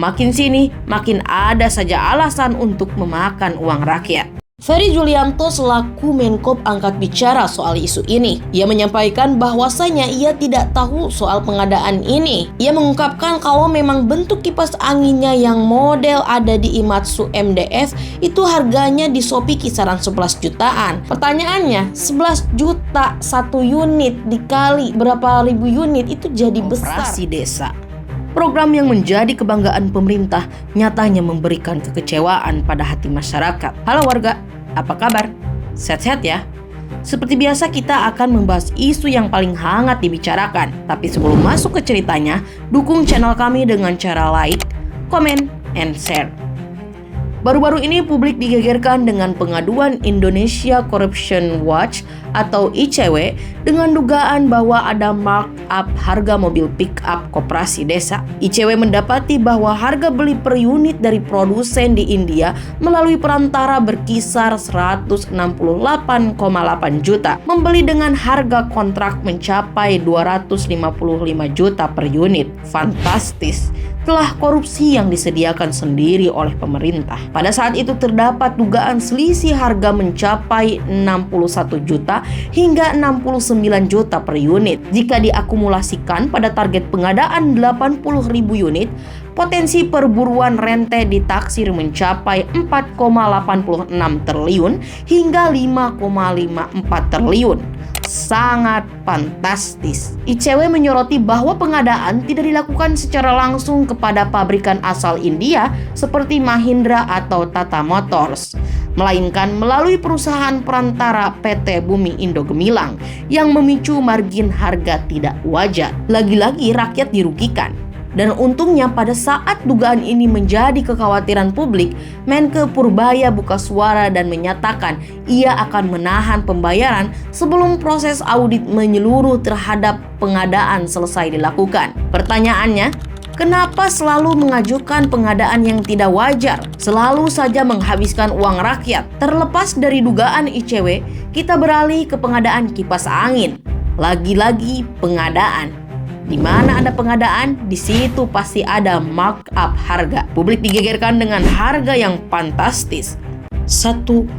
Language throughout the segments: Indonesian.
Makin sini, makin ada saja alasan untuk memakan uang rakyat. Ferry Julianto selaku Menkop angkat bicara soal isu ini. Ia menyampaikan bahwasanya ia tidak tahu soal pengadaan ini. Ia mengungkapkan kalau memang bentuk kipas anginnya yang model ada di Imatsu MDF itu harganya di Shopee kisaran 11 jutaan. Pertanyaannya, 11 juta satu unit dikali berapa ribu unit itu jadi besar. Operasi Desa, program yang menjadi kebanggaan pemerintah, nyatanya memberikan kekecewaan pada hati masyarakat. Halo warga, apa kabar? Sehat-sehat ya? Seperti biasa kita akan membahas isu yang paling hangat dibicarakan. Tapi sebelum masuk ke ceritanya, dukung channel kami dengan cara like, comment, and share. Baru-baru ini publik digegerkan dengan pengaduan Indonesia Corruption Watch atau ICW dengan dugaan bahwa ada markup harga mobil pick-up koperasi desa. ICW mendapati bahwa harga beli per unit dari produsen di India melalui perantara berkisar 168,8 juta, membeli dengan harga kontrak mencapai 255 juta per unit. Fantastis! Telah korupsi yang disediakan sendiri oleh pemerintah. Pada saat itu terdapat dugaan selisih harga mencapai 61 juta hingga 69 juta per unit. Jika diakumulasikan pada target pengadaan 80.000 unit, potensi perburuan rente ditaksir mencapai 4,86 triliun hingga 5,54 triliun. Sangat fantastis. ICW menyoroti bahwa pengadaan tidak dilakukan secara langsung kepada pabrikan asal India seperti Mahindra atau Tata Motors, melainkan melalui perusahaan perantara PT Bumi Indo Gemilang yang memicu margin harga tidak wajar. Lagi-lagi rakyat dirugikan. Dan untungnya pada saat dugaan ini menjadi kekhawatiran publik, Menke Purbaya buka suara dan menyatakan ia akan menahan pembayaran sebelum proses audit menyeluruh terhadap pengadaan selesai dilakukan. Pertanyaannya, kenapa selalu mengajukan pengadaan yang tidak wajar? Selalu saja menghabiskan uang rakyat. Terlepas dari dugaan ICW, kita beralih ke pengadaan kipas angin. Lagi-lagi pengadaan. Di mana ada pengadaan, di situ pasti ada markup harga. Publik digegerkan dengan harga yang fantastis, 1,8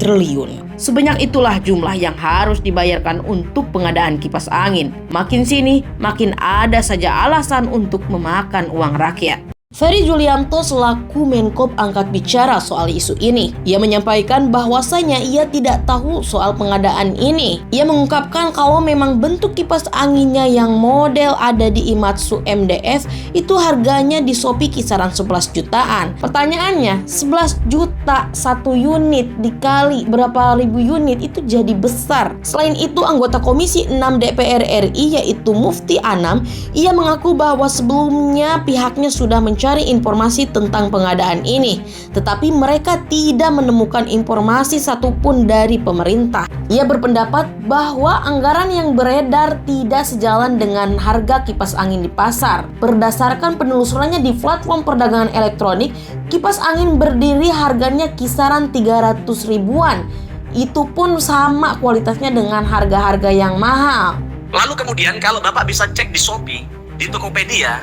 triliun. Sebanyak itulah jumlah yang harus dibayarkan untuk pengadaan kipas angin. Makin sini, makin ada saja alasan untuk memakan uang rakyat. Ferry Julianto selaku Menkop angkat bicara soal isu ini. Ia menyampaikan bahwasanya ia tidak tahu soal pengadaan ini. Ia mengungkapkan kalau memang bentuk kipas anginnya yang model ada di Imatsu MDF itu harganya di Shopee kisaran 11 jutaan. Pertanyaannya, 11 juta satu unit dikali berapa ribu unit itu jadi besar. Selain itu, anggota Komisi 6 DPR RI yaitu Mufti Anam, ia mengaku bahwa sebelumnya pihaknya sudah mencari informasi tentang pengadaan ini, tetapi mereka tidak menemukan informasi satupun dari pemerintah. Ia berpendapat bahwa anggaran yang beredar tidak sejalan dengan harga kipas angin di pasar. Berdasarkan penelusurannya di platform perdagangan elektronik, kipas angin berdiri harganya kisaran 300 ribuan. Itu pun sama kualitasnya dengan harga-harga yang mahal. Lalu kemudian kalau Bapak bisa cek di Shopee, di Tokopedia,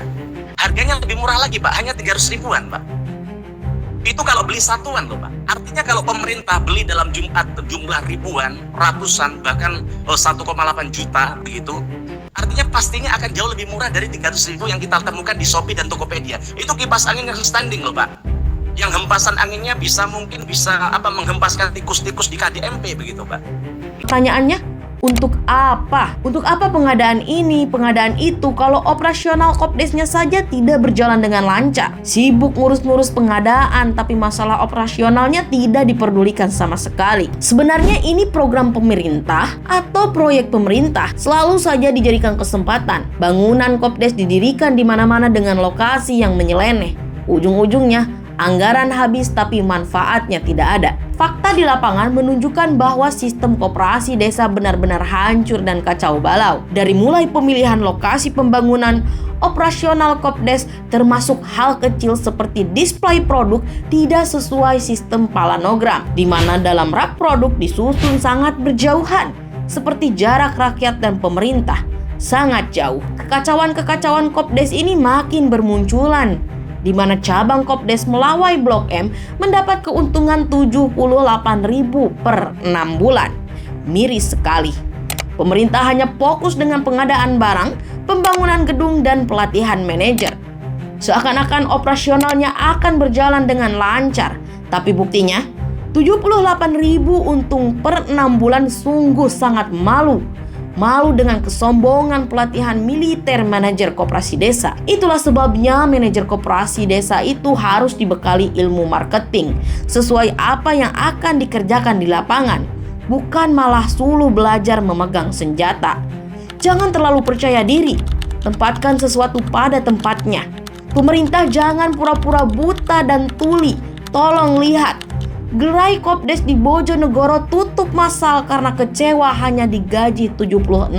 harganya lebih murah lagi Pak, hanya 300 ribuan Pak. Itu kalau beli satuan loh Pak. Artinya kalau pemerintah beli dalam jumlah ribuan, ratusan, bahkan 1,8 juta begitu, artinya pastinya akan jauh lebih murah dari 300 ribu yang kita temukan di Shopee dan Tokopedia. Itu kipas angin yang standing loh Pak. Yang hempasan anginnya mungkin bisa menghempaskan tikus-tikus di KDMP begitu Pak. Pertanyaannya, untuk apa? Untuk apa pengadaan ini, pengadaan itu kalau operasional Kopdesnya saja tidak berjalan dengan lancar? Sibuk ngurus-ngurus pengadaan tapi masalah operasionalnya tidak diperdulikan sama sekali. Sebenarnya ini program pemerintah atau proyek pemerintah? Selalu saja dijadikan kesempatan. Bangunan Kopdes didirikan di mana-mana dengan lokasi yang menyeleneh. Ujung-ujungnya anggaran habis tapi manfaatnya tidak ada. Fakta di lapangan menunjukkan bahwa sistem koperasi desa benar-benar hancur dan kacau balau. Dari mulai pemilihan lokasi pembangunan, operasional Kopdes, termasuk hal kecil seperti display produk tidak sesuai sistem palanogram, di mana dalam rak produk disusun sangat berjauhan, seperti jarak rakyat dan pemerintah. sangat jauh. Kekacauan-kekacauan Kopdes ini makin bermunculan, di mana cabang Kopdes Melawai Blok M mendapat keuntungan 78.000 per 6 bulan. Miris sekali. Pemerintah hanya fokus dengan pengadaan barang, pembangunan gedung, dan pelatihan manajer. Seakan-akan operasionalnya akan berjalan dengan lancar, tapi buktinya 78.000 untung per 6 bulan sungguh sangat malu. Malu dengan kesombongan pelatihan militer manajer koperasi desa. Itulah sebabnya manajer koperasi desa itu harus dibekali ilmu marketing sesuai apa yang akan dikerjakan di lapangan, bukan malah suluh belajar memegang senjata. Jangan terlalu percaya diri, tempatkan sesuatu pada tempatnya. Pemerintah jangan pura-pura buta dan tuli. Tolong lihat, gerai Kopdes di Bojonegoro tutup massal karena kecewa hanya digaji 76.000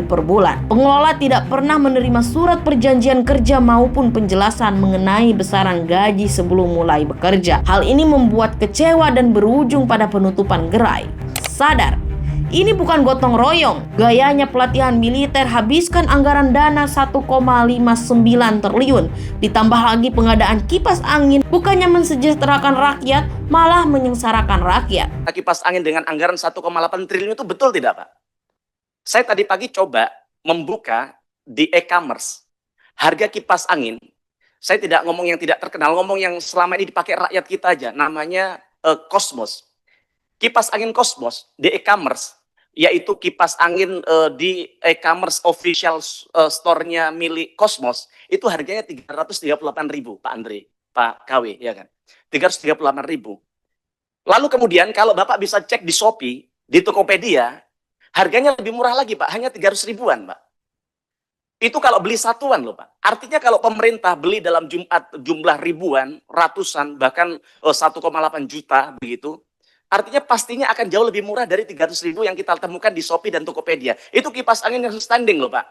per bulan. Pengelola tidak pernah menerima surat perjanjian kerja maupun penjelasan mengenai besaran gaji sebelum mulai bekerja. Hal ini membuat kecewa dan berujung pada penutupan gerai. Sadar, ini bukan gotong royong. Gayanya pelatihan militer habiskan anggaran dana 1,59 triliun. Ditambah lagi pengadaan kipas angin, bukannya mensejahterakan rakyat, malah menyengsarakan rakyat. Kipas angin dengan anggaran 1,8 triliun itu betul tidak, Pak? Saya tadi pagi coba membuka di e-commerce harga kipas angin. Saya tidak ngomong yang tidak terkenal, ngomong yang selama ini dipakai rakyat kita aja. Namanya Cosmos. Kipas angin Cosmos di e-commerce, yaitu kipas angin di e-commerce official store-nya milik Cosmos, itu harganya 338.000, Pak Andre, Pak KW, ya kan? 338.000. Lalu kemudian kalau Bapak bisa cek di Shopee, di Tokopedia, harganya lebih murah lagi, Pak, hanya 300 ribuan, Pak. Itu kalau beli satuan loh, Pak. Artinya kalau pemerintah beli dalam jumlah ribuan, ratusan, bahkan 1,8 juta begitu, artinya pastinya akan jauh lebih murah dari 300.000 yang kita temukan di Shopee dan Tokopedia. Itu kipas angin yang standing loh, Pak.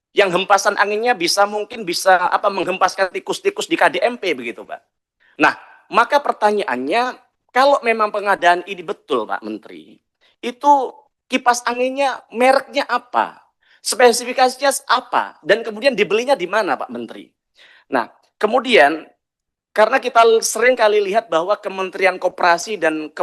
Yang hempasan anginnya mungkin bisa menghempaskan tikus-tikus di KDMP begitu, Pak. Nah, maka pertanyaannya, kalau memang pengadaan ini betul, Pak Menteri, itu kipas anginnya mereknya apa? Spesifikasinya apa? Dan kemudian dibelinya di mana, Pak Menteri? Nah, kemudian karena kita sering kali lihat bahwa Kementerian Koperasi dan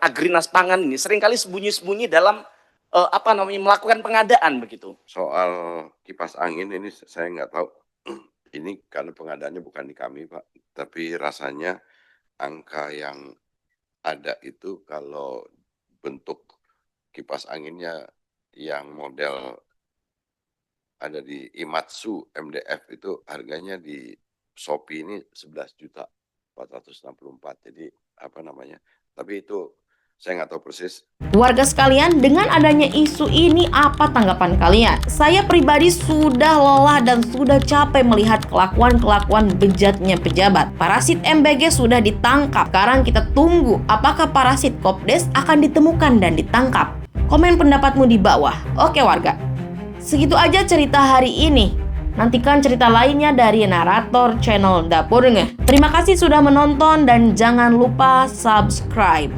Agrinas Pangan ini sering kali sembunyi-sembunyi dalam melakukan pengadaan begitu. Soal kipas angin ini saya nggak tahu. Ini karena pengadaannya bukan di kami, Pak. Tapi rasanya angka yang ada itu kalau bentuk kipas anginnya yang model ada di Imatsu MDF itu harganya di Shopee ini 11.464. Jadi tapi itu saya nggak tahu persis. Warga sekalian, dengan adanya isu ini apa tanggapan kalian? Saya pribadi sudah lelah dan sudah capek melihat kelakuan-kelakuan bejatnya pejabat. Parasit MBG sudah ditangkap. Sekarang kita tunggu apakah parasit Kopdes akan ditemukan dan ditangkap. Komen pendapatmu di bawah. Oke warga, segitu aja cerita hari ini. Nantikan cerita lainnya dari narator channel Dapur Ngeh. Terima kasih sudah menonton dan jangan lupa subscribe.